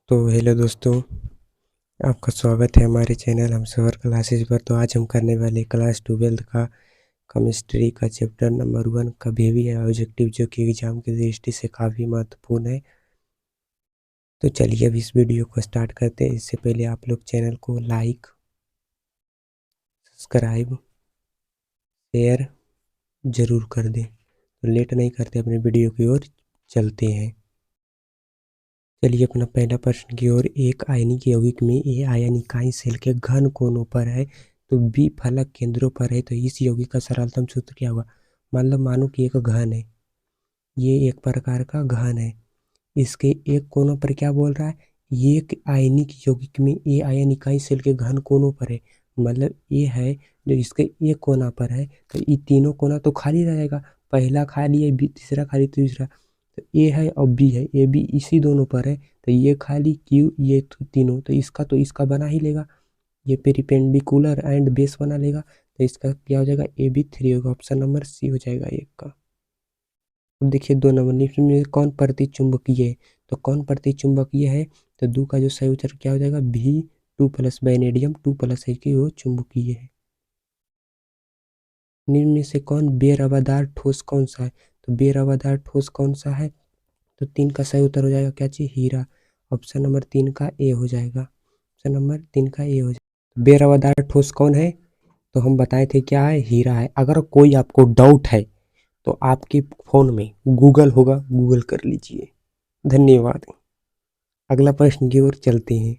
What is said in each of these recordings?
तो हेलो दोस्तों, आपका स्वागत है हमारे चैनल हम सफर क्लासेस पर। तो आज हम करने वाले क्लास 12th का केमिस्ट्री का चैप्टर नंबर 1 का बिहेवियर ऑब्जेक्टिव, जो कि एग्जाम की दृष्टि से काफ़ी महत्वपूर्ण है। तो चलिए अब इस वीडियो को स्टार्ट करते हैं। इससे पहले आप लोग चैनल को लाइक, सब्सक्राइब, शेयर ज़रूर कर दें। तो लेट नहीं करते, अपने वीडियो की ओर चलते हैं। चलिए अपना पहला प्रश्न की ओर। एक आयनिक यौगिक में ए आयन इकाई सेल के घन कोनों पर है तो बी फलक केंद्रों पर है, तो इस यौगिक का सरलतम सूत्र क्या होगा। मतलब मानो कि एक घन है, ये एक प्रकार का घन है। इसके एक कोनों पर क्या बोल रहा है, एक आयनिक यौगिक में ए आयन इकाई सेल के घन कोनों पर है। मतलब ये है जो इसके एक कोना पर है, तो ये तीनों कोना तो खाली रहेगा। पहला खाली है, बी तीसरा खाली, तीसरा तो ए है और बी है, ए बी इसी दोनों पर है। तो ये खाली क्यू, ये तीनों तो इसका बना ही लेगा। ये पेरिपेंडिकुलर एंड बेस बना लेगा, तो इसका क्या हो जाएगा, ए बी 3 होगा। ऑप्शन नंबर सी हो जाएगा एक का। अब देखिए 2 नंबर, निम्न में कौन प्रतिचुंबकीय है। तो कौन प्रतिचुंबकीय है, तो दो का जो सही उत्तर क्या हो जाएगा, भी 2+ वेनेडियम 2+ है कि वो चुंबकीय है। निम्न में से कौन बेरवादार ठोस कौन सा है। तो बेरवादार ठोस कौन सा है, तो 3 का सही उत्तर हो जाएगा क्या चीज, हीरा। ऑप्शन नंबर 3 का ए हो जाएगा। ऑप्शन नंबर 3 का ए हो जाएगा। बेरवादार ठोस कौन है, तो हम बताए थे क्या है, हीरा है। अगर कोई आपको डाउट है तो आपके फ़ोन में गूगल होगा, गूगल कर लीजिए। धन्यवाद। अगला प्रश्न की ओर चलते हैं।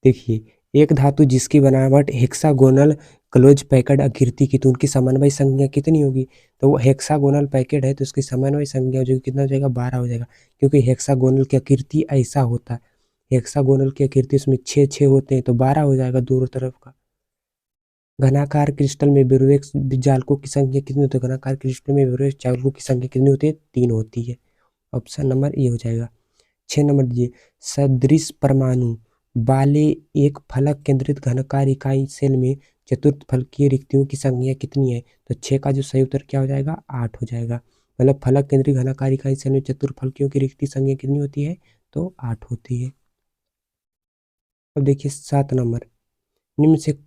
देखिए एक धातु जिसकी बनावट हेक्सागोनल क्लोज पैकेट आकृति की, तो उनकी समन्वय संख्या कितनी होगी। तो वो हेक्सागोनल पैकेट है तो उसकी समन्वय संख्या जो कितना हो जाएगा, 12 हो जाएगा। क्योंकि हेक्सागोनल की आकृति ऐसा होता है, हेक्सागोनल की आकृति उसमें 6 होते हैं, तो 12 हो जाएगा दोनों तरफ का। घनाकार क्रिस्टल में बोरेक्स जालकों की संख्या कितनी होती है। घनाकार क्रिस्टल में बोरेक्स जालकों की संख्या कितनी होती है, 3 होती है। ऑप्शन नंबर ए हो जाएगा। 6 नंबर दीजिए, सदृश परमाणु वाले एक फलक केंद्रित घनकार इकाई सेल में चतुर्थ फलकीय रिक्तियों की संख्या कितनी है। तो 6 का जो सही उत्तर क्या हो जाएगा, 8 हो जाएगा। मतलब फलक केंद्रित घनकार इकाई सेल में चतुर्थ फलकियों की रिक्ति संख्या कितनी होती है, तो 8 होती है। अब देखिए 7 नंबर, निम्न से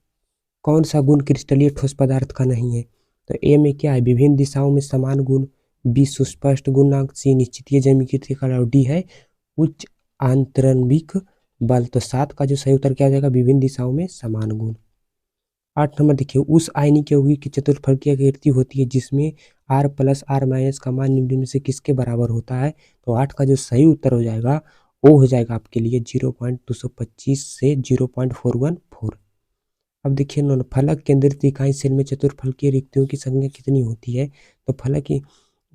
कौन सा गुण क्रिस्टलीय ठोस पदार्थ का नहीं है। तो ए में क्या है, विभिन्न दिशाओं में समान गुण, बी सुस्पष्ट गुणांक, सी निश्चितीय ज्यामिति का, और डी है उच्च आंतरिक बल। तो 7 का जो सही उत्तर क्या हो जाएगा, विभिन्न दिशाओं में समान गुण। 8 नंबर देखिए, उस आयनिक यौगिक की चतुर्फलकीय आकृति होती है जिसमें R+R- का मान निम्न में से किसके बराबर होता है। तो 8 का जो सही उत्तर हो जाएगा वो हो जाएगा आपके लिए 0.225 से 0.414। अब देखिए फलक केंद्रित इकाई सेल में चतुर्फलकीय रिक्तियों की संख्या कितनी होती है। तो फलक की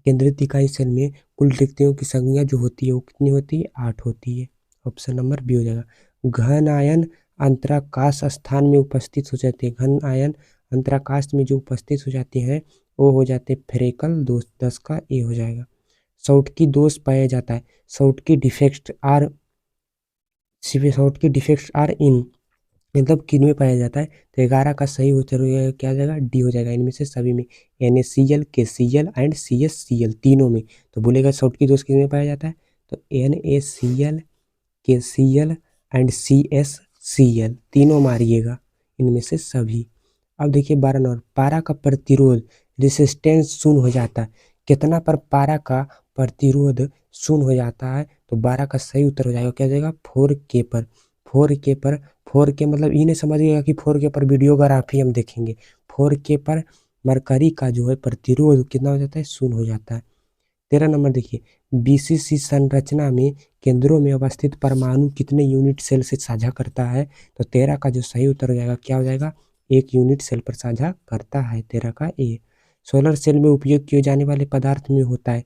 केंद्रित इकाई सेल में कुल रिक्तियों की संख्या जो होती है वो कितनी होती है, 8 होती है। ऑप्शन नंबर बी हो जाएगा। घन आयन अंतराकाश स्थान में उपस्थित हो जाते हैं, घन आयन अंतराकाश में जो उपस्थित हो जाते हैं वो हो जाते हैं फेरेकल दोष। 10 का ए हो जाएगा। शॉर्टकी दोष पाया जाता है, Schottky defect are, Schottky defects are in, मतलब किन में पाया जाता है। तो 11 का सही उत्तर क्या हो जाएगा, डी हो जाएगा। इनमें से सभी में, NaCl, KCl एंड CsCl तीनों में। तो बोलेगा शॉर्टकी दोष किस में पाया जाता है, तो NaCl, KCl एंड CsCl तीनों मारिएगा, इनमें से सभी। अब देखिए 12 नंबर, पारा का प्रतिरोध रेसिस्टेंस शून्य हो जाता है, कितना पर पारा का प्रतिरोध शून्य हो जाता है। तो 12 का सही उत्तर हो जाएगा क्या हो जाएगा, 4K पर। 4K पर, 4K मतलब ये नहीं समझिएगा कि 4K पर वीडियोग्राफी हम देखेंगे। 4K पर मरकरी का जो है प्रतिरोध कितना हो जाता है, शून्य हो जाता है। 13 नंबर देखिए, BCC संरचना में केंद्रों में अवस्थित परमाणु कितने यूनिट सेल से साझा करता है। तो 13 का जो सही उत्तर हो जाएगा क्या हो जाएगा, 1 यूनिट सेल पर साझा करता है। 13 का ए। सोलर सेल में उपयोग किए जाने वाले पदार्थ में होता है,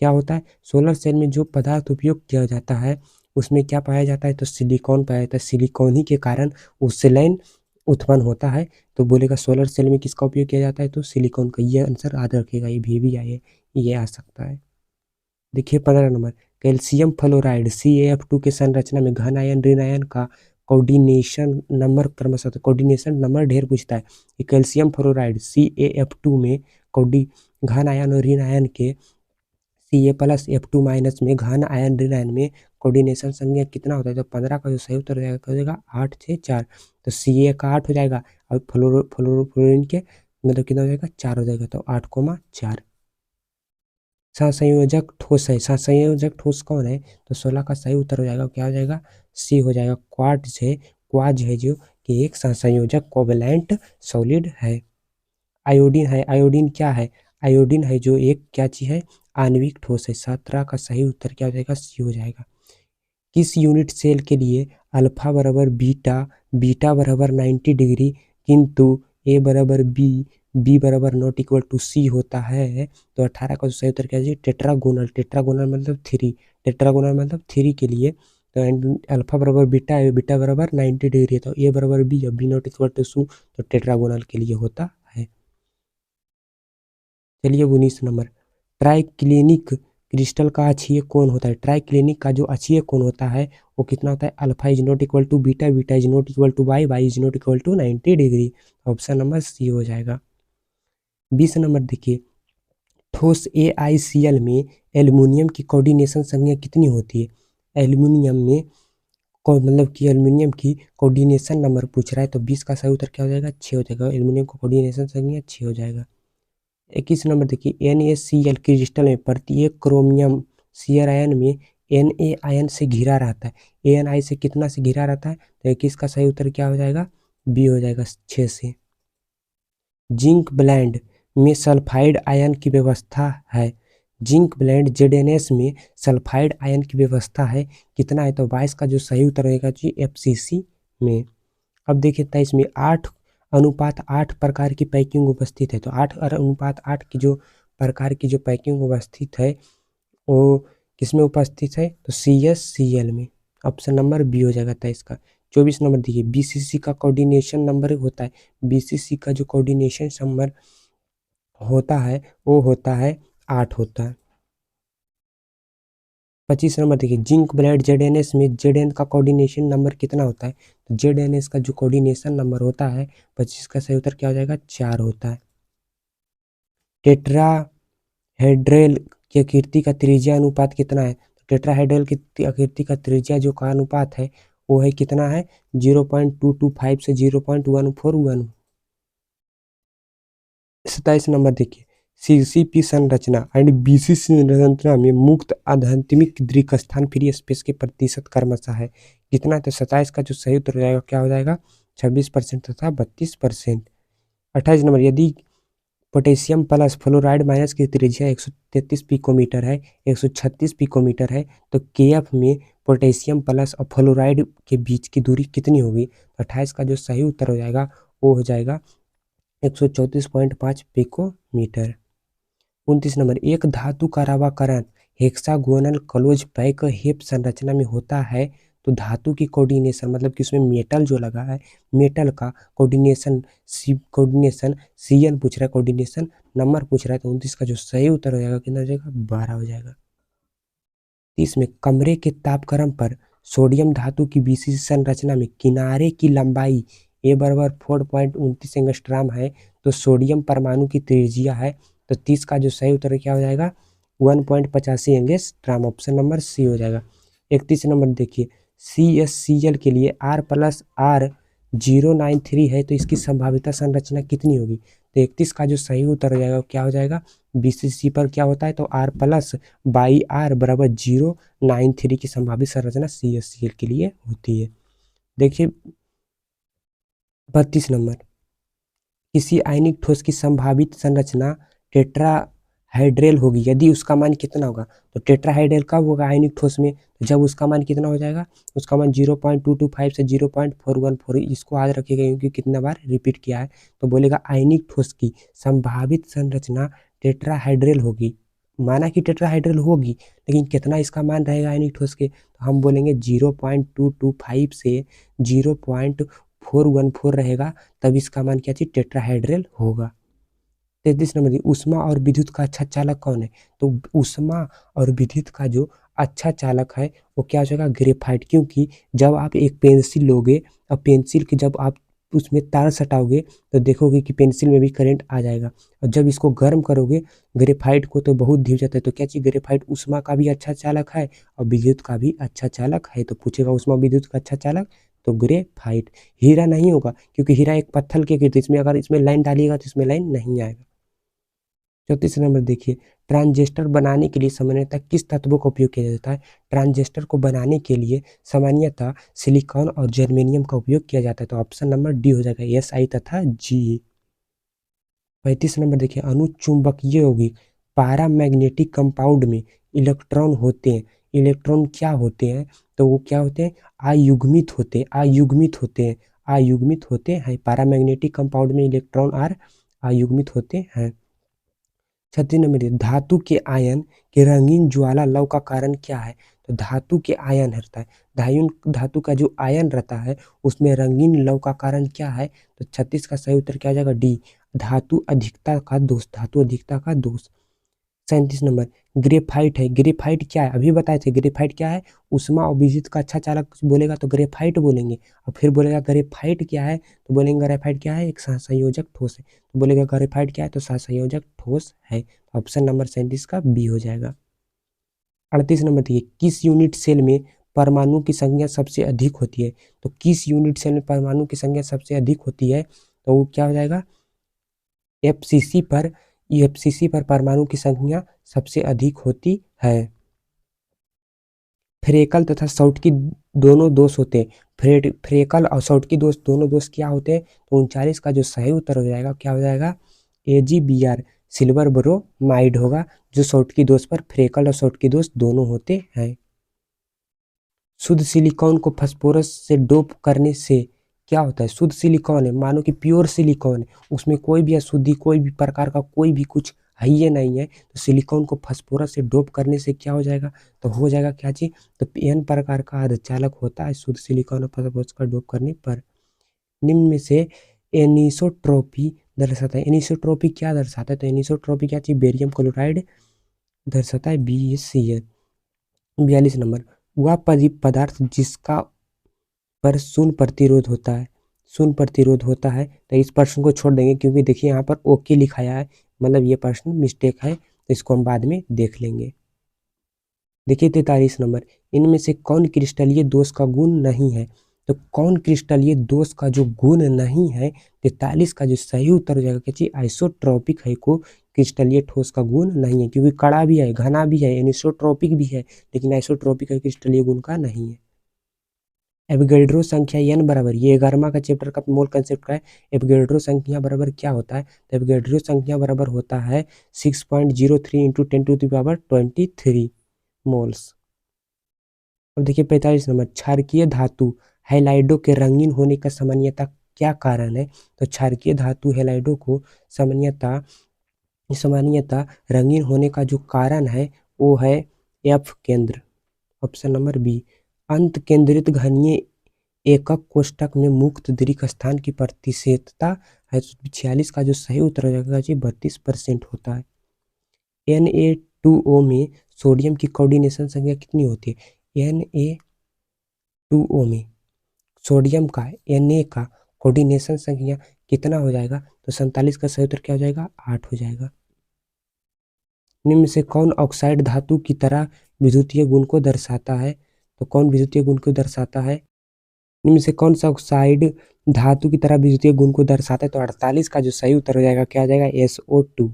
क्या होता है, सोलर सेल में जो पदार्थ उपयोग किया जाता है उसमें क्या पाया जाता है, तो सिलिकॉन पाया जाता है। सिलिकॉन ही के कारण उसेलाइन उत्पन्न होता है। तो बोलेगा सोलर सेल में किसका उपयोग किया जाता है, तो सिलिकॉन का। ये आंसर याद रखेगा, ये आए, ये आ सकता है। देखिए 15 नंबर, कैल्शियम फ्लोराइड CaF2 के संरचना में घन आयन ऋण आयन का कोऑर्डिनेशन नंबर क्रमशः, कोऑर्डिनेशन नंबर ढेर पूछता है। ये कैल्शियम फ्लोराइड CaF2 में घन आयन और ऋण आयन के Ca+F2- में घन आयन ऋण आयन में कोऑर्डिनेशन संज्ञा कितना होता है? तो 15 का जो सही उत्तर हो जाएगा 8, 6, 4। तो Ca का 8 हो जाएगा और फ्लोरीन के मतलब कितना हो जाएगा? 4 हो जाएगा। तो 8,4। सहसंयोजक ठोस है। सहसंयोजक ठोस कौन है? तो 16 का सही उत्तर हो जाएगा, क्या हो जाएगा? सी हो जाएगा। क्वार्ट्ज है, क्वार्ज है जो कि एक सहसंयोजक कोवैलेंट सॉलिड है। आयोडीन है। आयोडीन क्या है? आयोडीन है जो एक क्या चीज है? आणविक ठोस है। 17 का सही उत्तर क्या हो जाएगा? सी हो जाएगा। किस यूनिट सेल के लिए अल्फा बराबर बीटा, बीटा बराबर 90 डिग्री किंतु ए बराबर बी, बी बराबर नॉट इक्वल टू सी होता है? तो 18 का सही उत्तर क्या है? टेट्रागोनल। टेट्रागोनल मतलब 3। टेट्रागोनल मतलब 3 के लिए तो अल्फा बराबर बीटा है, बीटा बराबर 90 डिग्री है तो ए बराबर बी और बी नॉट इक्वल टू सू तो टेट्रागोनल के लिए होता है। चलिए 19 नंबर, ट्राइक्लिनिक क्रिस्टल का अक्षीय कोण होता है। ट्राइक्लिनिक का जो अक्षीय कोण होता है वो कितना होता है? Alpha is not equal to beta, beta is not equal to Y, Y is not equal to 90 degree. Option number C हो जाएगा। 20 नंबर देखिए, ठोस AiCl में एल्युमिनियम की कोऑर्डिनेशन संख्या कितनी होती है? एल्युमिनियम में मतलब कि एल्युमिनियम की कोऑर्डिनेशन नंबर पूछ रहा है तो 20 का सही उत्तर क्या हो जाएगा? 6 हो जाएगा। एल्युमिनियम को कोऑर्डिनेशन संख्या 6 हो जाएगा। 21 नंबर देखिए, NaCl क्रिस्टल में प्रत्येक क्रोमियम शेयर आयन में Na आयन से घिरा रहता है। Ani से कितना से घिरा रहता है? तो 21 का सही उत्तर क्या हो जाएगा? बी हो जाएगा, 6 से। जिंक ब्लेंड में सल्फाइड आयन की व्यवस्था है। जिंक ब्लेंड ZnS में सल्फाइड आयन की व्यवस्था है कितना है? तो 22 का जो सही उत्तर रहेगा जी FCC में। अब देखिए 23 में 8:8 प्रकार की पैकिंग उपस्थित है। तो 8:8 की जो प्रकार की जो पैकिंग उपस्थित है वो किसमें उपस्थित है? तो CSCl में। ऑप्शन नंबर बी हो जाएगा 23 का। 24 नंबर देखिए, BCC का कोऑर्डिनेशन नंबर होता है। BCC का जो कोऑर्डिनेशन नंबर होता है वो होता है 8 होता है। 25 नंबर देखिए, जिंक ब्लेंड ZnS में Zn का कोऑर्डिनेशन नंबर कितना होता है? तो ZnS का जो कोऑर्डिनेशन नंबर होता है 25 का सही उत्तर क्या हो जाएगा? 4 होता है। टेट्राहेड्रल की आकृति का त्रिज्या अनुपात कितना है? टेट्राहेड्रल की आकृति का त्रिज्या जो का अनुपात है वो है कितना है? 0.225 से 0.141। 27 नंबर देखिए, CCP संरचना एंड BCC संरचना में मुक्त आध्यात्मिक दीर्घ स्थान फ्री स्पेस के प्रतिशत क्रमशः है कितना? तो 27 का जो सही उत्तर हो जाएगा क्या हो जाएगा? 26% तथा 32%। 28 नंबर, यदि पोटेशियम प्लस फ्लोराइड माइनस की त्रिज्या 133 पिकोमीटर है, 136 पिकोमीटर है तो KF में पोटेशियम प्लस और फ्लोराइड के बीच की दूरी कितनी होगी? 28 का जो सही उत्तर हो जाएगा वो हो जाएगा 134.5 पिकोमीटर। 29 नंबर, एक धातु का रवाकरण हेक्सागोनल क्लोज पैक हेप संरचना में होता है तो धातु की कोऑर्डिनेशन मतलब कि उसमें मेटल जो लगा है मेटल का कोऑर्डिनेशन CN पूछ रहा है, कोऑर्डिनेशन नंबर पूछ रहा है तो 29 का जो सही उत्तर हो जाएगा कितना हो जाएगा? 12 हो जाएगा। 30 में, कमरे के तापक्रम पर सोडियम धातु की BCC संरचना में किनारे की लंबाई ए बराबर 4.29 एंगस्ट्राम है तो सोडियम परमाणु की त्रिज्या है तो 30 का जो सही उत्तर क्या हो जाएगा? 1.85 एंगस्ट्राम। ऑप्शन नंबर सी हो जाएगा। 31 नंबर देखिए, CSCl के लिए R+R093 है तो इसकी संभावित संरचना कितनी होगी? तो 31 का जो सही उत्तर हो जाएगा क्या हो जाएगा? BCC पर क्या होता है? तो R+R बराबर 093 की संभावित संरचना CSCl के लिए होती है। देखिए 32 नंबर, किसी आयनिक ठोस की संभावित संरचना टेट्राहाइड्रल होगी यदि उसका मान कितना होगा? तो टेट्राहाइड्रल कब होगा आयनिक ठोस में? तो जब उसका मान कितना हो जाएगा? उसका मान 0.225 से 0.414। इसको याद रखिएगा क्योंकि कितना बार रिपीट किया है। तो बोलेगा आयनिक ठोस की संभावित संरचना टेट्राहाइड्रल होगी। माना कि टेट्राहाइड्रल होगी लेकिन कितना इसका मान रहेगा आयनिक ठोस के? तो हम बोलेंगे 0.225 से 0.414 रहेगा तब इसका मान क्या चीज? टेट्राहाइड्रल होगा। 33 नंबर, ऊष्मा और विद्युत का अच्छा चालक कौन है? तो ऊष्मा और विद्युत का जो अच्छा चालक है वो क्या हो जाएगा? ग्रेफाइट। क्योंकि जब आप एक पेंसिल लोगे और पेंसिल की जब आप उसमें तार सटाओगे तो देखोगे कि पेंसिल में भी करंट आ जाएगा। और जब इसको गर्म करोगे ग्रेफाइट को तो बहुत धीरे जाता है। तो क्या चीज़ ग्रेफाइट ऊष्मा का भी अच्छा चालक है और विद्युत का भी अच्छा चालक है। तो पूछेगा ऊष्मा विद्युत का अच्छा चालक तो ग्रेफाइट। हीरा नहीं होगा क्योंकि हीरा एक पत्थर के गिरते, इसमें अगर इसमें लाइन डालिएगा तो इसमें लाइन नहीं आएगा। 34 नंबर देखिए, ट्रांजिस्टर बनाने के लिए सामान्यतः किस तत्वों का उपयोग किया जाता है। ट्रांजिस्टर को बनाने के लिए सामान्यतः सिलिकॉन और जर्मेनियम का उपयोग किया जाता है। तो ऑप्शन नंबर डी हो जाएगा, SI तथा जी। 35 नंबर देखिए, अनुचुंबकीय यौगिक पैरामैग्नेटिक कंपाउंड में इलेक्ट्रॉन होते हैं। इलेक्ट्रॉन क्या होते हैं, तो वो क्या होते हैं, अयुग्मित होते हैं। अयुग्मित होते हैं, अयुग्मित होते हैं। पैरामैग्नेटिक कंपाउंड में इलेक्ट्रॉन अयुग्मित होते हैं। 36 नंबर है, धातु के आयन के रंगीन ज्वाला लव का कारण क्या है। तो धातु के आयन रहता है, धातु का जो आयन रहता है उसमें रंगीन लव का कारण क्या है। तो 36 का सही उत्तर क्या हो जाएगा, डी, धातु अधिकता का दोष। धातु अधिकता का दोष। 37 नंबर, ग्रेफाइट है। ग्रेफाइट क्या है, अभी बताए थे ग्रेफाइट क्या है, ऊष्मा और विद्युत का अच्छा चालक बोलेगा तो ग्रेफाइट बोलेंगे। और फिर बोलेगा ग्रेफाइट क्या है तो बोलेंगे ग्रेफाइट क्या है, एक सहसंयोजक ठोस है। तो बोलेगा ग्रेफाइट क्या है तो सहसंयोजक ठोस है। ऑप्शन नंबर 37 का बी हो जाएगा। 38 नंबर देखिए, किस यूनिट सेल में परमाणु की संख्या सबसे अधिक होती है। तो किस यूनिट सेल में परमाणु की संख्या सबसे अधिक होती है तो वो क्या हो जाएगा, एफसीसी पर। एफसीसी पर परमाणु की संख्या सबसे अधिक होती है। फ्रेकल तथा सॉर्टकी दोनों दोष होते हैं। फ्रेकल और सॉर्टकी दोष दोनों दोष क्या होते हैं। तो 39 का जो सही उत्तर हो जाएगा क्या हो जाएगा, AgBr सिल्वर ब्रोमाइड होगा, जो सॉर्टकी दोष पर फ्रेकल और सॉर्टकी दोष दोनों होते हैं। शुद्ध सिलिकॉन को फास्फोरस से डोप करने से क्या होता है। शुद्ध सिलिकॉन है, मानो कि प्योर सिलिकॉन है, उसमें कोई भी अशुद्धि, कोई भी प्रकार का कोई भी कुछ है ये नहीं है। तो सिलिकॉन को फास्फोरस से डोप करने से क्या हो जाएगा, तो हो जाएगा क्या चीज, तो n प्रकार का अर्धचालक होता है शुद्ध सिलिकॉन और फास्फोरस का डोप करने पर। निम्न में से एनिसोट्रॉपी दर्शाता है। एनिसोट्रॉपी क्या दर्शाता है, तो एनिसोट्रॉपी क्या चीज, बेरियम क्लोराइड दर्शाता है, BeCl। 42 नंबर, वह पदार्थ जिसका पर शून्य प्रतिरोध होता है। शून्य प्रतिरोध होता है, तो इस प्रश्न को छोड़ देंगे क्योंकि देखिए यहाँ पर ओके लिखाया है, मतलब ये प्रश्न मिस्टेक है, तो इसको हम बाद में देख लेंगे। देखिए 43 नंबर, इनमें से कौन क्रिस्टलीय दोष का गुण नहीं है। तो कौन क्रिस्टलीय दोष का जो गुण नहीं है, 43 का जो सही उत्तर हो जाएगा क्या चीज, आइसोट्रोपिक है को क्रिस्टलीय ठोस का गुण नहीं है, क्योंकि कड़ा भी है, घना भी है, एनिसोट्रोपिक भी है, लेकिन आइसोट्रोपिक है क्रिस्टलीय गुण का नहीं है। एवोगैड्रो संख्या n बराबर, ये 11वां का चैप्टर का मूल कंसेप्ट का है। एवोगैड्रो संख्या बराबर क्या होता है, तो एवोगैड्रो संख्या बराबर होता है 6.03 इंटू 10⁻23 मोल्स। अब देखिए 45 नंबर, क्षारकीय धातु हैलाइडो के रंगीन होने का सामान्यता क्या कारण है। तो क्षारकीय धातु हैलाइडो को सामान्यता रंगीन होने का जो कारण है वो है F केंद्र। ऑप्शन नंबर बी, अंत केंद्रित घनीय एकक कोष्ठक में मुक्त दीर्घ स्थान की प्रतिशतता है। 46 का जो सही उत्तर हो जाएगा जी 32% होता है। Na2O में सोडियम की कोऑर्डिनेशन संख्या कितनी होती है। Na2O में सोडियम का Na का कोऑर्डिनेशन संख्या कितना हो जाएगा, तो 47 का सही उत्तर क्या हो जाएगा, 8 हो जाएगा। निम्न में से कौन ऑक्साइड धातु की तरह विद्युतीय गुण को दर्शाता है। तो कौन विद्युतीय गुण को दर्शाता है, इनमें से कौन सा ऑक्साइड धातु की तरह विद्युतीय गुण को दर्शाता है। तो 48 का जो सही उत्तर हो जाएगा क्या आ जाएगा, SO2।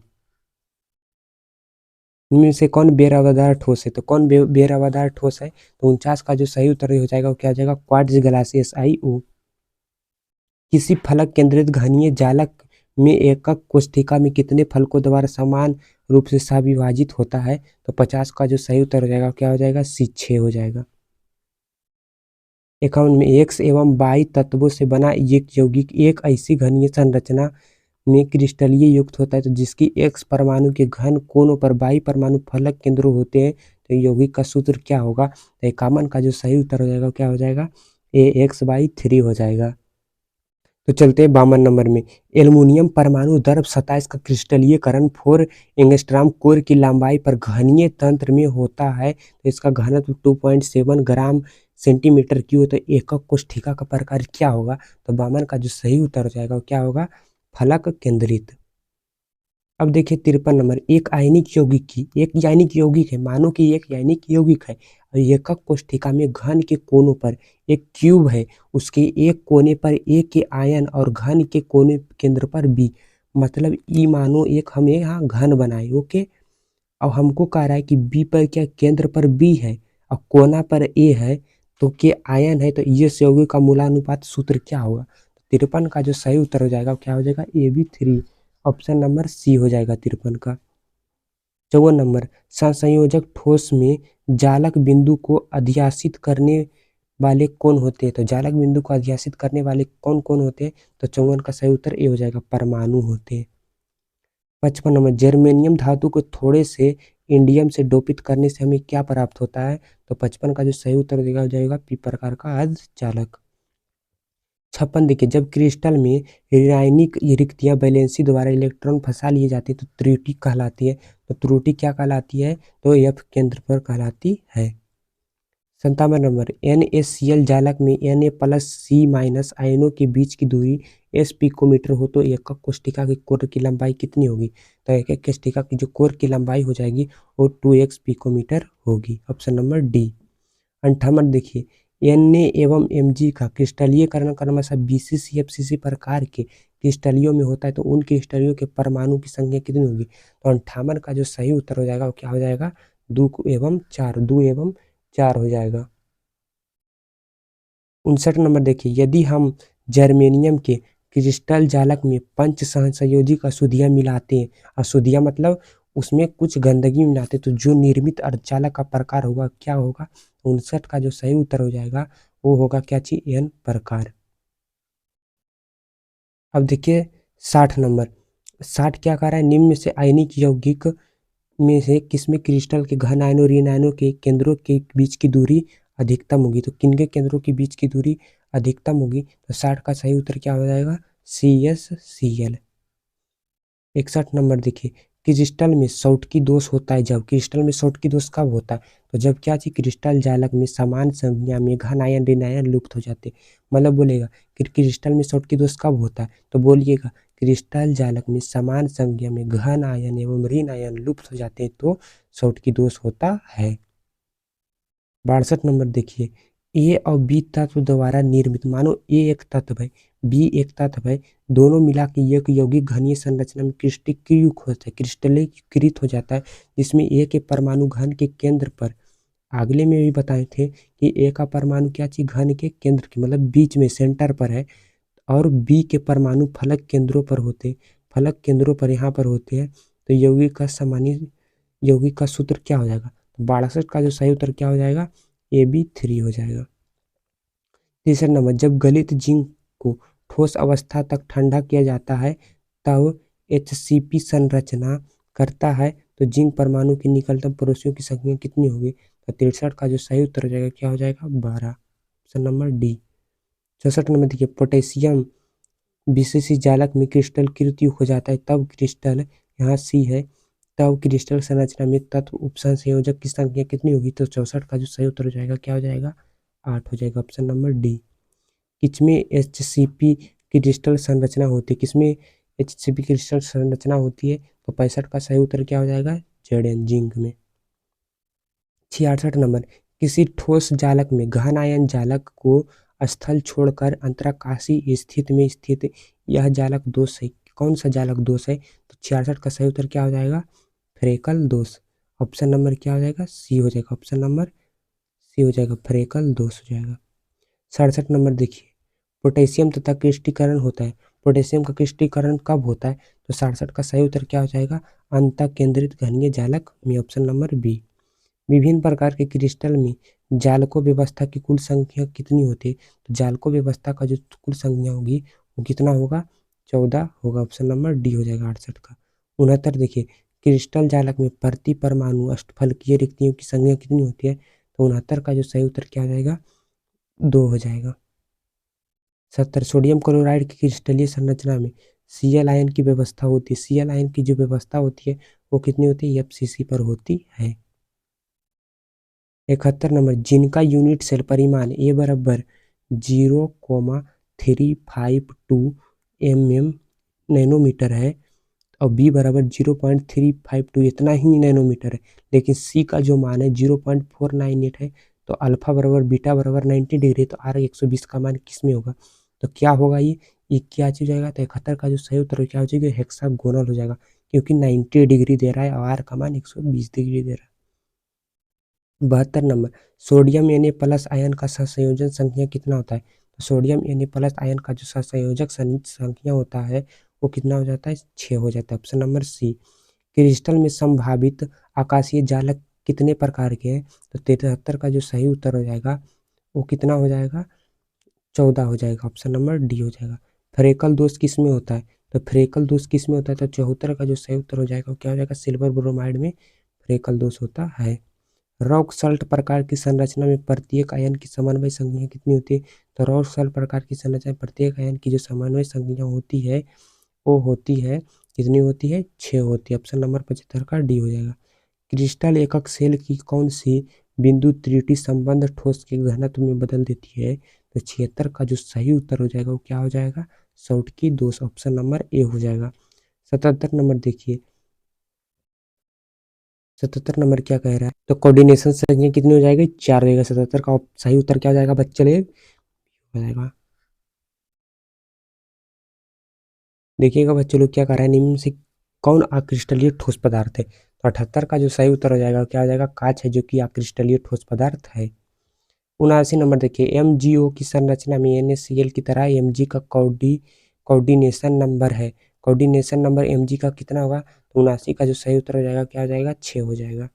इनमें से कौन बेरवादार ठोस है, तो कौन बेरवादार ठोस है। तो 49 का जो सही उत्तर हो जाएगा वो क्या हो जाएगा, क्वार्ट्ज गलासियस SiO। किसी फलक केंद्रित घनीय जालक में एकक कोष्ठिका में कितने फलकों द्वारा समान रूप से सह-विभाजित होता है। तो 50 का जो सही उत्तर हो जाएगा क्या हो जाएगा, C6 हो जाएगा। 51 में X एवं Y तत्वों से बना एक यौगिक एक ऐसी घनीय संरचना में क्रिस्टलीय युक्त होता है तो जिसकी X परमाणु के घन कोनों पर Y परमाणु फलक केंद्र होते हैं। तो यौगिक का सूत्र क्या होगा, तो 51 का जो सही उत्तर हो जाएगा क्या हो जाएगा, AX/3 हो जाएगा। तो चलते हैं 52 नंबर में, एल्युमिनियम परमाणु द्रव 27 का क्रिस्टलीयकरण 4 एंगस्ट्रॉम कोर की लंबाई पर घनीय तंत्र में होता है। तो इसका घनत्व 2.7 ग्राम सेंटीमीटर क्यूब है तो एकक कोष्ठिका का प्रकार क्या होगा? तो वामन का जो सही उत्तर हो जाएगा वो क्या होगा? फलक केंद्रित। अब देखिए 53 नंबर, एक यानिक यौगिक है, मानो कि एक यानिक यौगिक है और एकक कोष्ठिका में घन के कोनों पर एक क्यूब है, उसके एक कोने पर ए के आयन और घन के कोने केंद्र पर बी, मतलब ई मानो एक हमें यहाँ घन बनाए। ओके, और हमको कह रहा है कि बी पर क्या केंद्र पर बी है और कोना पर ए है, तो के आयन है, तो ये यौगिक का मूलानुपात सूत्र क्या होगा? 53 का जो सही उत्तर हो जाएगा क्या हो जाएगा? AB3, ऑप्शन नंबर सी हो जाएगा 53 का। 54 नंबर, सहसंयोजक ठोस में जालक बिंदु को अध्यासित करने वाले कौन होते हैं? तो जालक बिंदु को अध्यासित करने वाले कौन कौन होते हैं? तो 54 का सही उत्तर ए हो जाएगा, परमाणु होते हैं। 55 नंबर, जर्मेनियम धातु को थोड़े से इंडियम से डोपित करने से हमें क्या प्राप्त होता है? तो 55 का जो सही उत्तर देगा हो जाएगा पी प्रकार का अर्धचालक। 56 देखिए, जब क्रिस्टल में रासायनिक रिक्तियां वैलेंसी द्वारा इलेक्ट्रॉन फंसा लिए जाते हैं तो त्रुटि कहलाती है। तो त्रुटि क्या कहलाती है? तो एफ केंद्र पर कहलाती है। 57 नंबर, NaCl जालक में Na प्लस सी माइनस आयनों के बीच की दूरी s पिकोमीटर हो तो एकक कोष्ठिका की कोर की लंबाई कितनी होगी? तो एकक कोष्ठिका की जो कोर की लंबाई हो जाएगी वो 2x पिकोमीटर होगी, ऑप्शन नंबर डी। 58 देखिए, Na एवं Mg का क्रिस्टलीयकरण क्रमशः BC FCC प्रकार के क्रिस्टलियों में होता है, तो उन क्रिस्टलियों के परमाणु की संख्या कितनी होगी? तो 58 का जो सही उत्तर हो जाएगा वो क्या हो जाएगा? 2 एवं 4 हो जाएगा। 59 नंबर देखिए, यदि हम जर्मेनियम के क्रिस्टल जालक में पंच सहसंयोजक अशुद्धियाँ मिलाते हैं, अशुद्धियाँ मतलब उसमें कुछ गंदगी मिलाते हैं, तो जो निर्मित अर्धचालक का प्रकार होगा क्या होगा? 59 का जो सही उत्तर हो जाएगा वो होगा क्या चीज? एन प्रकार। अब देखिए 60 नंबर, 60 क्या कह रहा है? निम्न में से आयनिक यौगिक में से किसमें क्रिस्टल के घन आयनों ऋण आयनों के केंद्रों के बीच की दूरी अधिकतम होगी? तो किनके केंद्रों के बीच की दूरी अधिकतम होगी? तो 60 का सही उत्तर क्या हो जाएगा? CsCl। 61 नंबर देखिए, क्रिस्टल में शॉटकी दोष होता है जब, क्रिस्टल में शॉटकी दोष कब होता है? तो जब क्या चीज क्रिस्टल जालक में समान संख्या में घन आयन ऋण आयन लुप्त हो जाते, मतलब बोलेगा कि क्रिस्टल में शॉटकी दोष कब होता है? तो बोलिएगा क्रिस्टल जालक में समान संख्या में घन आयन एवं ऋण आयन लुप्त हो जाते हैं तो शॉटकी दोष होता है। 62 नंबर देखिए, ए और बी तत्व द्वारा निर्मित, मानो ए एक तत्व है, बी एक तत्व है, दोनों मिला के एक यौगिक घनीय संरचना में क्रिस्टलीकृत हो जाता है, जिसमें ए के परमाणु घन के केंद्र पर, अगले में भी बताए थे कि ए का परमाणु क्या चीज? घन के केंद्र की, मतलब बीच में सेंटर पर है, और बी के परमाणु फलक केंद्रों पर होते, फलक केंद्रों पर यहाँ पर होते हैं, तो यौगिक का सूत्र क्या हो जाएगा? तो 62 का जो सही उत्तर क्या हो जाएगा? AB3 हो जाएगा। तीसरा नंबर, जब गलित जिंक को ठोस अवस्था तक ठंडा किया जाता है तब HCP संरचना करता है, तो जिंक परमाणु की निकटतम पड़ोसियों की संख्या कितनी होगी? तो 63 का जो सही उत्तर हो जाएगा क्या हो जाएगा? 12, ऑप्शन नंबर डी। 64 नंबर देखिए, पोटेशियम BCC जालक में क्रिस्टलीकृत हो जाता है तब क्रिस्टल, यहाँ सी है, तब क्रिस्टल संरचना में तत्व उपसंयोजक की संख्या कितनी होगी? तो 64 का जो सही उत्तर हो जाएगा क्या हो जाएगा? 8 हो जाएगा, ऑप्शन नंबर डी। किसमें HCP क्रिस्टल संरचना होती है? किसमें HCP क्रिस्टल संरचना होती है? तो 65 का सही उत्तर क्या हो जाएगा? Zn, जिंक में। 66 नंबर, किसी ठोस जालक में घन आयन जालक को स्थल छोड़कर अंतराकाशीय स्थिति में स्थित यह जालक दोष है, कौन सा जालक दोष है? तो 66 का सही उत्तर क्या हो जाएगा? फ्रेकल दोष, ऑप्शन नंबर क्या हो जाएगा? सी हो जाएगा, ऑप्शन नंबर सी हो जाएगा, फ्रेकल दोष हो जाएगा। 67 नंबर देखिए, पोटेशियम तथा क्रिस्टलीकरण होता है, पोटेशियम का क्रिस्टलीकरण कब होता है? तो 67 का सही उत्तर क्या हो जाएगा? अंतः केंद्रित घनीय जालक में, ऑप्शन नंबर बी। विभिन्न प्रकार के क्रिस्टल में जालकों व्यवस्था की कुल संख्या कितनी होती है? तो जालकों व्यवस्था का जो कुल संख्या होगी वो कितना होगा? 14 होगा, ऑप्शन नंबर डी हो जाएगा 68 का। 69 देखिए, क्रिस्टल जालक में प्रति परमाणु अष्टफलकीय रिक्तियों की संख्या कितनी होती है? तो 69 का जो सही उत्तर क्या हो जाएगा? 2 हो जाएगा। 70, सोडियम क्लोराइड की क्रिस्टलीय संरचना में Cl आयन की व्यवस्था होती है, Cl आयन की जो व्यवस्था होती है वो कितनी होती है? FCC पर होती है। 71 नंबर, जिनका यूनिट सेल परिमाण ए बराबर 0,352 mm नैनोमीटर है और बी बराबर 0.352 इतना ही नैनोमीटर है, लेकिन सी का जो मान है 0.498 है, तो अल्फा बराबर बीटा बराबर 90 डिग्री, तो आर 120 का मान किस में होगा? तो क्या होगा ये क्या चीज हो जाएगा? तो 71 का जो सही उत्तर क्या हो जाएगा? हेक्सागोनल हो जाएगा, क्योंकि 90 डिग्री दे रहा है और आर का मान 120 डिग्री दे रहा है। 72 नंबर, सोडियम Na+ आयन का सहसंयोजन संख्या कितना होता है? तो सोडियम Na+ आयन का जो सहसंयोजक संख्या होता है वो कितना हो जाता है? 6 हो जाता है। ऑप्शन नंबर सी। क्रिस्टल में संभावित आकाशीय जालक कितने प्रकार के हैं? तो 73 का जो सही उत्तर हो जाएगा वो कितना हो जाएगा? 14 हो जाएगा। ऑप्शन नंबर डी हो जाएगा। फ्रेकल दोष किस में होता है? तो फ्रेकल दोष किस में होता है? तो 74 का जो सही उत्तर हो जाएगा वो क्या हो जाएगा? सिल्वर ब्रोमाइड में फ्रेकल दोष होता है। रॉक सल्ट प्रकार की संरचना में प्रत्येक आयन की समन्वय संख्या कितनी होती है? तो रॉक सल्ट प्रकार की संरचना में प्रत्येक आयन की जो समन्वय संख्या होती है वो होती है कितनी होती है? 6 होती है। ऑप्शन नंबर 75 का डी हो जाएगा। क्रिस्टल एकक सेल की कौन सी बिंदु त्रुटि संबंध ठोस के घनत्व में बदल देती है? तो 76 का जो सही उत्तर हो जाएगा वो क्या हो जाएगा? शॉर्टकी दोष। ऑप्शन नंबर ए हो जाएगा। 77 नंबर देखिए, 77 नंबर क्या कह रहा है? तो कोऑर्डिनेशन संख्या कितनी हो जाएगी? 4 हो जाएगा। 77 का सही उत्तर क्या हो जाएगा बच्चे? हो जाएगा। देखिएगा बच्चे लोग क्या कर रहा है, निम्न से कौन अक्रिस्टलीय ठोस पदार्थ है? तो 78 का जो सही उत्तर हो जाएगा क्या हो जाएगा? कांच है, जो कि अक्रिस्टलीय ठोस पदार्थ है। 79 नंबर देखिए, एमजीओ की संरचना में NaCl की तरह Mg का कोऑर्डिनेशन नंबर है। कोऑर्डिनेशन नंबर Mg का कितना होगा? तो 79 का जो सही उत्तर हो जाएगा क्या हो जाएगा? 6 हो जाएगा।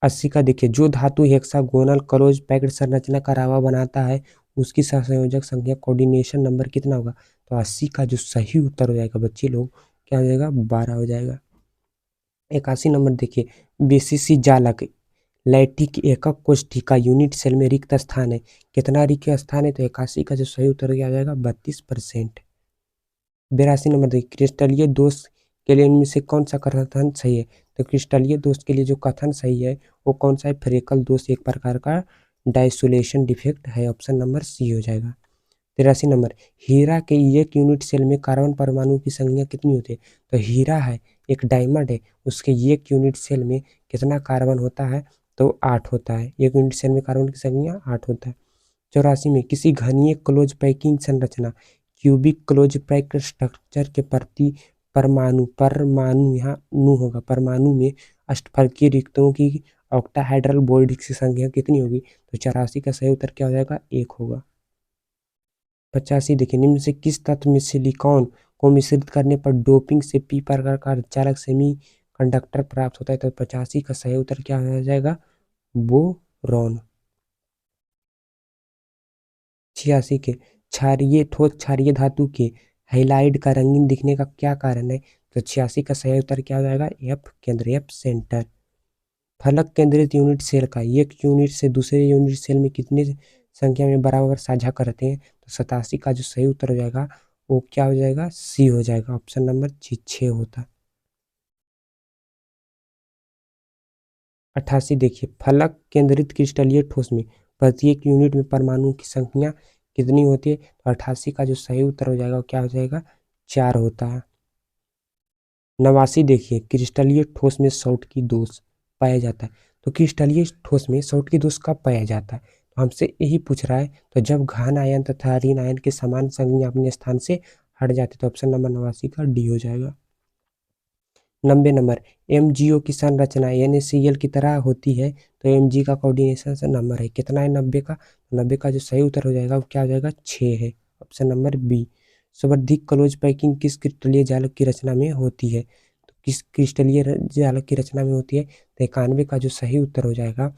80 का देखिए, जो धातु हेक्सागोनल क्लोज पैक्ड संरचना का रावा बनाता है उसकी सहसंयोजक संख्या कोऑर्डिनेशन नंबर कितना होगा? तो 80 का जो सही उत्तर हो जाएगा बच्चे लोग क्या हो जाएगा? 12 हो जाएगा। 81 नंबर देखिए, बेसिसी जालक लैटिक एकक कोष्ठी का यूनिट सेल में रिक्त स्थान है, कितना रिक्त स्थान है? तो 81 का जो सही उत्तर क्या हो जाएगा? 32%। 82 नंबर देखिए, क्रिस्टलीय दोष के लिए इनमें से कौन सा कथन सही है? तो क्रिस्टलीय दोष के लिए जो कथन सही है वो कौन सा है? फ्रेकल दोष एक प्रकार का डाइसोलेशन डिफेक्ट है। ऑप्शन नंबर सी हो जाएगा। 83 नंबर, हीरा के एक यूनिट सेल में कार्बन परमाणु की संख्या कितनी होती है? तो हीरा है, एक डायमंड है, उसके एक यूनिट सेल में कितना कार्बन होता है? तो 8 होता है। एक यूनिट सेल में कार्बन की संख्या 8 होता है। 84 में, किसी घनीय क्लोज पैकिंग संरचना क्यूबिक क्लोज पैक स्ट्रक्चर के प्रति परमाणु परमाणु यहाँ नु होगा, परमाणु में अष्टफलकीय रिक्तों की ऑक्टाहेड्रल बॉन्ड की संख्या कितनी होगी? तो 84 का सही उत्तर क्या हो जाएगा? 1 होगा। 85 देखिए, निम्न से किस तत्व में सिलिकॉन को मिश्रित करने पर डोपिंग से पी प्रकार का चालक सेमी कंडक्टर प्राप्त होता है? तो 85 का सही उत्तर क्या हो जाएगा? बोरॉन। 86 के, क्षारीय ठोस क्षारीय धातु के हैलाइड का रंगीन दिखने का क्या कारण है? तो 86 का सही उत्तर क्या हो जाएगा? एफ केंद्र, एफ सेंटर। फलक केंद्रित यूनिट सेल का एक यूनिट से दूसरे यूनिट सेल में कितनी संख्या में बराबर साझा करते हैं? तो 87 का जो सही उत्तर हो जाएगा वो क्या हो जाएगा? सी हो जाएगा। ऑप्शन नंबर 6 होता। 88 देखिए, फलक केंद्रित क्रिस्टलीय ठोस में प्रत्येक यूनिट में परमाणु की संख्या कितनी होती है? तो 88 का जो सही उत्तर हो जाएगा वो क्या हो जाएगा? 4 होता है। 89 देखिए, क्रिस्टलीय ठोस में शॉर्टकी दोष पाया जाता है। तो क्रिस्टलीय ठोस में शॉर्टकी दोष कब पाया जाता है? तो हमसे यही पूछ रहा है। तो जब घन आयन तथा ऋण आयन के समान संख्या अपने स्थान से हट जाते, तो ऑप्शन नंबर 89 का डी हो जाएगा। 90 नंबर, एमजीओ की संरचना NaCl की तरह होती है, तो Mg का कोऑर्डिनेशन से नंबर है कितना है? 90 का। 90 का जो सही उत्तर हो जाएगा वो क्या हो जाएगा? 6 है। Option number B. संवर्धित क्लोज पैकिंग किस क्रिस्टलीय जालक की रचना में होती है? तो किस क्रिस्टलीय जालक की रचना में होती है? तो 91 का जो सही उत्तर हो जाएगा,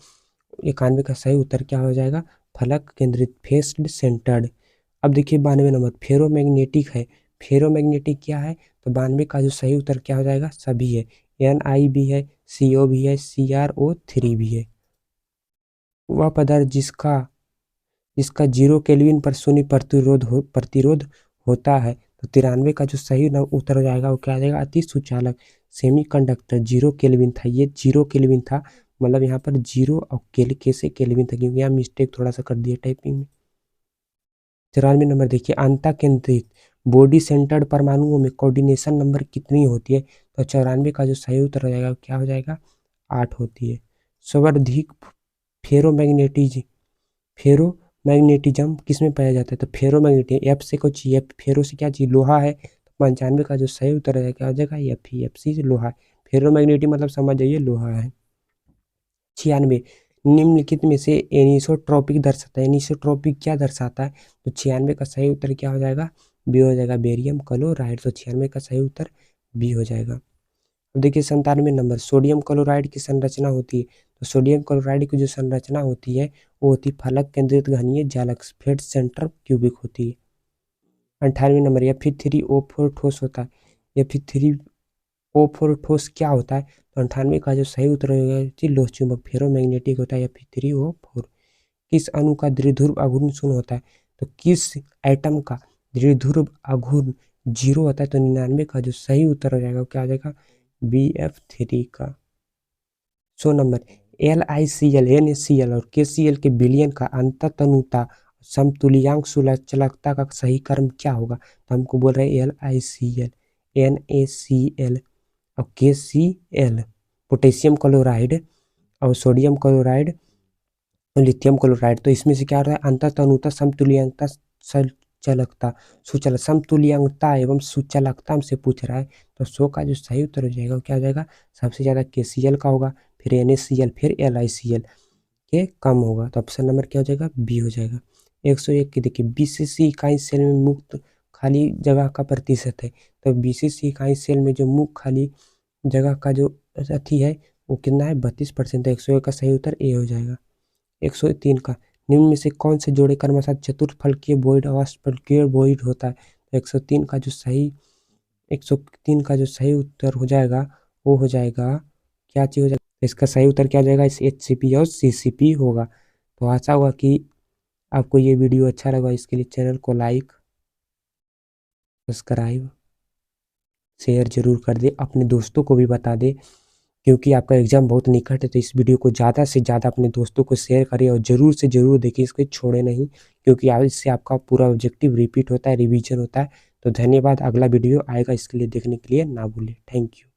91 का सही उत्तर क्या हो जाएगा? फलक केंद्रित, फेस्ड सेंटर्ड। अब देखिए 92 नंबर, फेरोमैग्नेटिक है। फेरोमैग्नेटिक क्या है? तो 92 का जो सही उत्तर क्या हो जाएगा? सभी है। Ni भी है, CO भी है, CrO3 भी है। वह पदार्थ जिसका जिसका 0 केल्विन पर शून्य प्रतिरोध होता है। तो 93 का जो सही उत्तर हो जाएगा वो क्या आ जाएगा? अति सुचालक सेमीकंडक्टर। 0 केल्विन था, ये 0 केल्विन था, मतलब यहाँ पर 0 और के से केल्विन तक, क्योंकि यहाँ मिस्टेक थोड़ा सा कर दिया टाइपिंग में। 94 नंबर देखिए, अंतः केंद्रित बॉडी सेंटर्ड परमाणुओं में कोऑर्डिनेशन नंबर कितनी होती है? तो 94 का जो सही उत्तर हो जाएगा क्या हो जाएगा? 8 होती है। सर्वाधिक फेरोमैग्नेटिज्म फेरोमैग्नेटिज्म किसमें पाया जाता है? तो फेरोमैग्नेटिज्म एफ से कुछ, एफ फेरो से क्या चीज? लोहा है। तो 95 का जो सही उत्तर है क्या हो जाएगा? एफ सी से लोहा। फेरोमैग्नेटिज्म मतलब समझ जाइए लोहा है। 96 निम्नलिखित में से एनिसोट्रॉपिक दर्शाता है। एनिसोट्रॉपिक क्या दर्शाता है? तो 96 का सही उत्तर क्या हो जाएगा? बी हो जाएगा, बेरियम क्लोराइड। तो 96 का सही उत्तर बी हो जाएगा। अब देखिए 97 नंबर, सोडियम क्लोराइड की संरचना होती है। तो सोडियम क्लोराइड की जो संरचना होती है वो होती है फलक केंद्रित घनीय जालक, फेड सेंटर क्यूबिक होती है। 98 नंबर, Fe3O4 ठोस होता है। Fe3O4 ठोस क्या होता है? तो 98 का जो सही उत्तर होगा लोह चुंबक फेरोमैग्नेटिक होता है Fe3O4। किस अणु का द्विध्रुव आघूर्ण शून्य होता है? तो किस एटम का द्विध्रुव आघूर्ण 0 होता है? तो 99 का जो सही उत्तर हो जाएगा क्या हो जाएगा? BF3 का। 100 नंबर, LiCl, NaCl और KCl के विलयन का अंततनुता समतुल्यांक सुलचलकता का सही क्रम क्या होगा? तो हमको बोल रहे हैं LiCl, NaCl और KCl, पोटेशियम क्लोराइड और सोडियम क्लोराइड और लिथियम क्लोराइड। तो इसमें से क्या हो रहा है? अंततनुता समतुल्यांकता सुचालकता समतुल्यांकता एवं सुचालकता हमसे पूछ रहा है। तो 100 का जो सही उत्तर हो जाएगा क्या हो जाएगा? सबसे ज्यादा KCl का होगा, फिर NaCl, फिर LiCl के कम होगा। तो ऑप्शन नंबर क्या हो जाएगा? बी हो जाएगा। 101 की देखिए, BCC इकाई सेल में मुक्त खाली जगह का प्रतिशत है। तो BCC इकाई सेल में जो मुक्त खाली जगह का जो अथी है वो कितना है? 32%। 101 का सही उत्तर ए हो जाएगा। 103 का, निम्न में से कौन से जोड़े क्रमशः चतुर्फलकीय वॉइड और अष्टफलकीय वॉइड होता है? तो 103 का जो सही उत्तर हो जाएगा वो हो जाएगा, क्या चीज हो जाएगा? इसका सही उत्तर क्या हो जाएगा? इस HCP और CCP होगा। तो आशा हुआ कि आपको ये वीडियो अच्छा लगा। इसके लिए चैनल को लाइक, सब्सक्राइब, शेयर जरूर कर दे, अपने दोस्तों को भी बता दे, क्योंकि आपका एग्जाम बहुत निकट है। तो इस वीडियो को ज़्यादा से ज़्यादा अपने दोस्तों को शेयर करें और ज़रूर से ज़रूर देखिए, इसको छोड़े नहीं, क्योंकि इससे आपका पूरा ऑब्जेक्टिव रिपीट होता है, रिवीजन होता है। तो धन्यवाद, अगला वीडियो आएगा, इसके लिए देखने के लिए ना भूलें। Thank you.